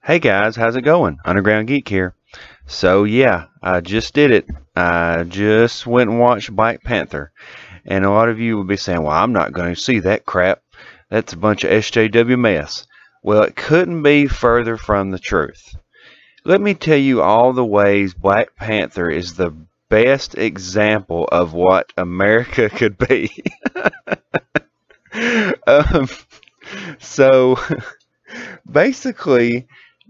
Hey guys, how's it going? Underground Geek here. So yeah, I just did it. I just went and watched Black Panther. And a lot of you would be saying, well, I'm not going to see that crap. That's a bunch of SJW mess. Well, it couldn't be further from the truth. Let me tell you all the ways Black Panther is the best example of what America could be. um, so basically,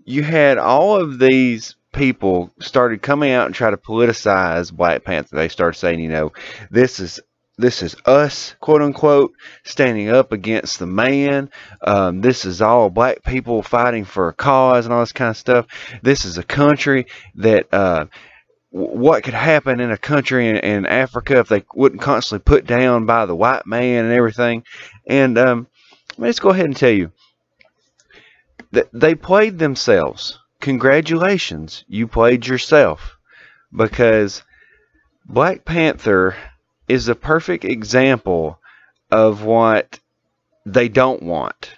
you had all of these people started coming out and try to politicize Black Panther. They started saying, this is us, quote unquote, standing up against the man. This is all black people fighting for a cause and all this kind of stuff. This is a country that what could happen in a country in Africa if they wouldn't constantly put down by the white man and everything. And let's go ahead and tell you, they played themselves. Congratulations, you played yourself, because Black Panther is a perfect example of what they don't want.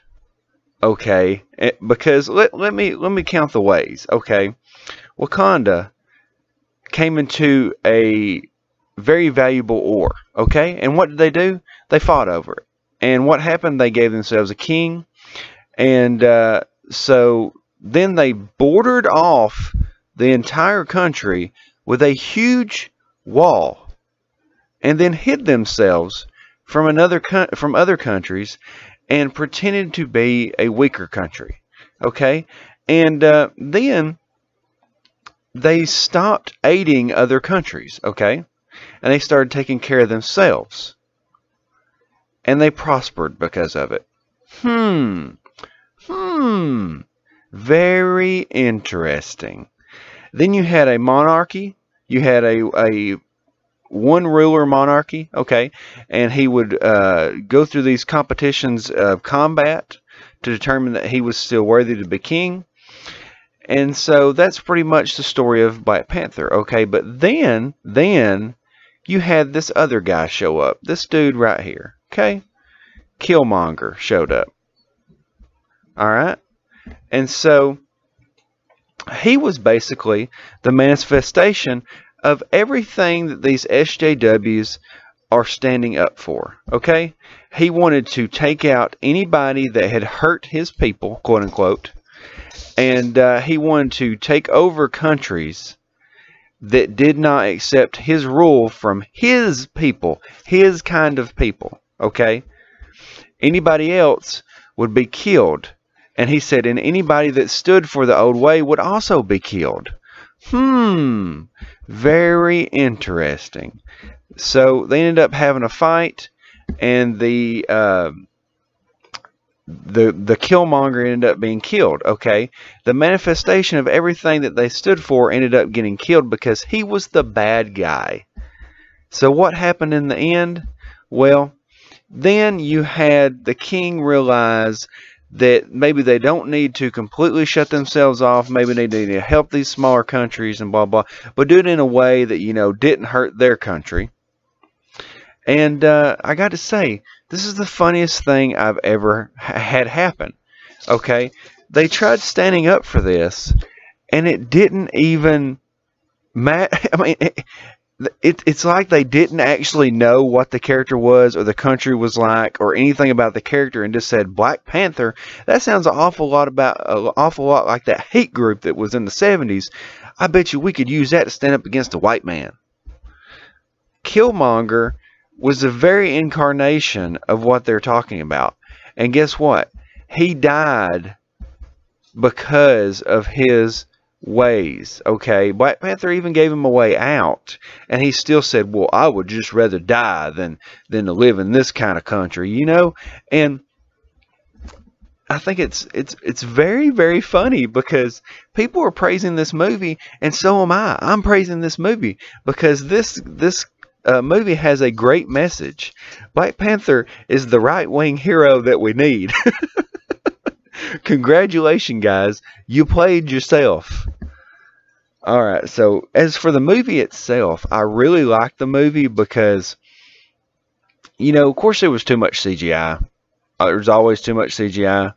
Okay, because let me count the ways. Okay, Wakanda came into a very valuable ore. Okay, and what did they do? They fought over it. And what happened? They gave themselves a king, and so then they bordered off the entire country with a huge wall, and then hid themselves from other countries, and pretended to be a weaker country. Okay, and then they stopped aiding other countries. Okay, and they started taking care of themselves, and they prospered because of it. Very interesting. Then you had a monarchy. You had a one ruler monarchy, okay, and he would go through these competitions of combat to determine that he was still worthy to be king. And so that's pretty much the story of Black Panther, okay. But then you had this other guy show up. This dude right here, okay. Killmonger showed up. All right. And so he was basically the manifestation of everything that these SJWs are standing up for. Okay? He wanted to take out anybody that had hurt his people, quote unquote, and he wanted to take over countries that did not accept his rule from his people, his kind of people. Okay? Anybody else would be killed. And he said, and anybody that stood for the old way would also be killed. Very interesting. So they ended up having a fight, and the Killmonger ended up being killed. Okay, the manifestation of everything that they stood for ended up getting killed because he was the bad guy. So what happened in the end? Well, then you had the king realize that maybe they don't need to completely shut themselves off. Maybe they need to help these smaller countries and blah, blah, but do it in a way that, didn't hurt their country. And I got to say, this is the funniest thing I've ever had happen. Okay, they tried standing up for this, and it didn't even matter. I mean, it's like they didn't actually know what the character was or the country was like or anything about the character, and just said Black Panther. That sounds an awful lot like that hate group that was in the 70s. I bet you we could use that to stand up against a white man. Killmonger was the very incarnation of what they're talking about. And guess what? He died because of his ways. Okay, Black Panther even gave him a way out, and he still said, well, I would just rather die than to live in this kind of country, and I think it's very, very funny, because people are praising this movie, and so am I. I'm praising this movie because this movie has a great message. Black Panther is the right-wing hero that we need. Congratulations, guys. You played yourself. Alright, so as for the movie itself, I really liked the movie because, of course there was too much CGI. There's always too much CGI.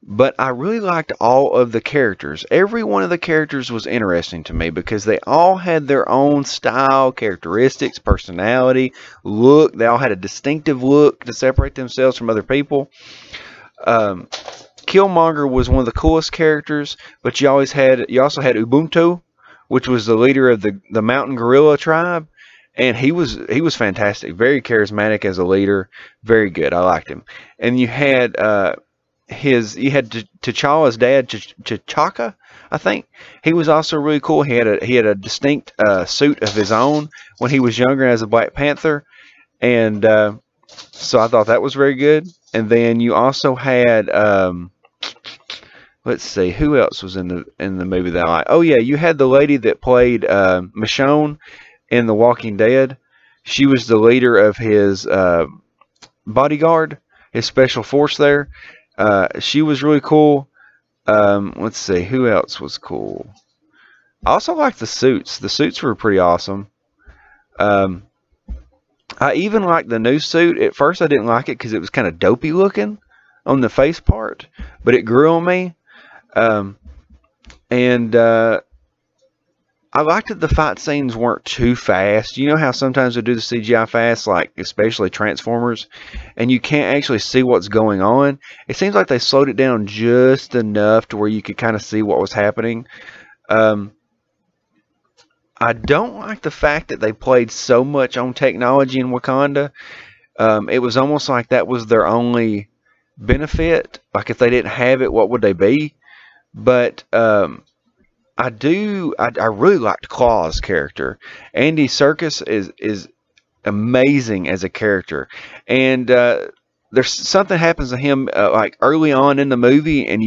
But I really liked all of the characters. Every one of the characters was interesting to me because they all had their own style, characteristics, personality, look. They all had a distinctive look to separate themselves from other people. Killmonger was one of the coolest characters, but you also had Ubuntu, which was the leader of the mountain gorilla tribe, and he was fantastic, very charismatic as a leader, very good. I liked him. And you had T'Challa's dad, T'Chaka, I think. He was also really cool. He had a distinct suit of his own when he was younger as a Black Panther, and so I thought that was very good. And then you also had let's see, who else was in the movie that I liked? Oh yeah, you had the lady that played Michonne in The Walking Dead. She was the leader of his bodyguard, his special force there. She was really cool. Let's see, who else was cool? I also liked the suits. The suits were pretty awesome. I even liked the new suit. At first I didn't like it because it was kind of dopey looking on the face part, but it grew on me. I liked that the fight scenes weren't too fast. You know how sometimes they do the CGI fast, like especially Transformers, and you can't actually see what's going on. It seems like they slowed it down just enough to where you could kind of see what was happening. I don't like the fact that they played so much on technology in Wakanda. It was almost like that was their only benefit. Like if they didn't have it, what would they be? But I really liked Claw's character. Andy Serkis is amazing as a character, and there's something happens to him like early on in the movie, and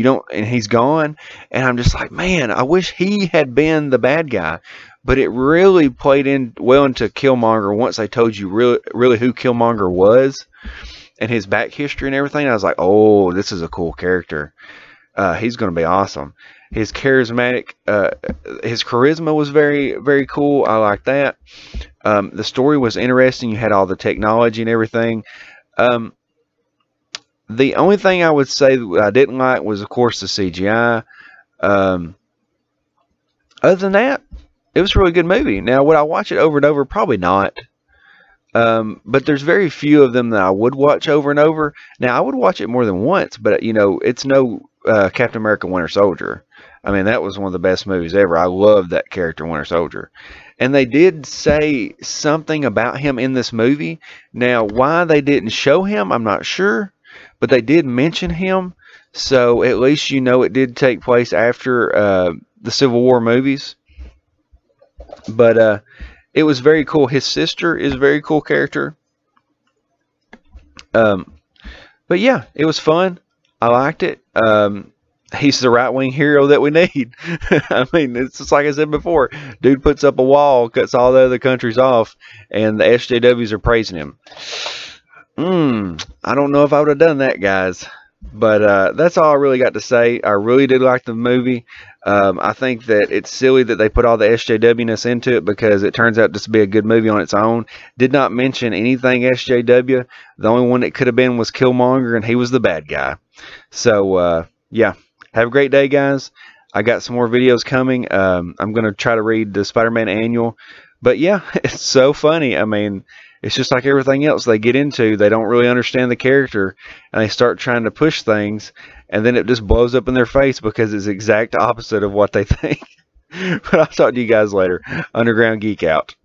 he's gone, and I'm just like, man, I wish he had been the bad guy. But it really played in well into Killmonger once they told you really who Killmonger was and his back history and everything. I was like, oh, this is a cool character. He's going to be awesome. His charismatic, his charisma was very, very cool. I like that. The story was interesting. You had all the technology and everything. The only thing I would say that I didn't like was, of course, the CGI. Other than that, it was a really good movie. Now, would I watch it over and over? Probably not. But there's very few of them that I would watch over and over. Now, I would watch it more than once, but, you know, it's no Captain America Winter Soldier. I mean, that was one of the best movies ever. I loved that character, Winter Soldier. And they did say something about him in this movie. Now, why they didn't show him, I'm not sure. But they did mention him. So, at least you know it did take place after the Civil War movies. But it was very cool. His sister is a very cool character. But yeah, it was fun. I liked it. He's the right-wing hero that we need. I mean, it's just like I said before. Dude puts up a wall, cuts all the other countries off, and the SJWs are praising him. I don't know if I would have done that, guys. But that's all I really got to say. I really did like the movie. I think that it's silly that they put all the SJW-ness into it because it turns out just to be a good movie on its own. Did not mention anything SJW. The only one it could have been was Killmonger, and he was the bad guy. So, yeah. Have a great day, guys. I got some more videos coming. I'm going to try to read the Spider-Man annual. But, yeah, it's so funny. I mean, it's just like everything else they get into. They don't really understand the character, and they start trying to push things, and then it just blows up in their face because it's the exact opposite of what they think. But I'll talk to you guys later. Underground Geek out.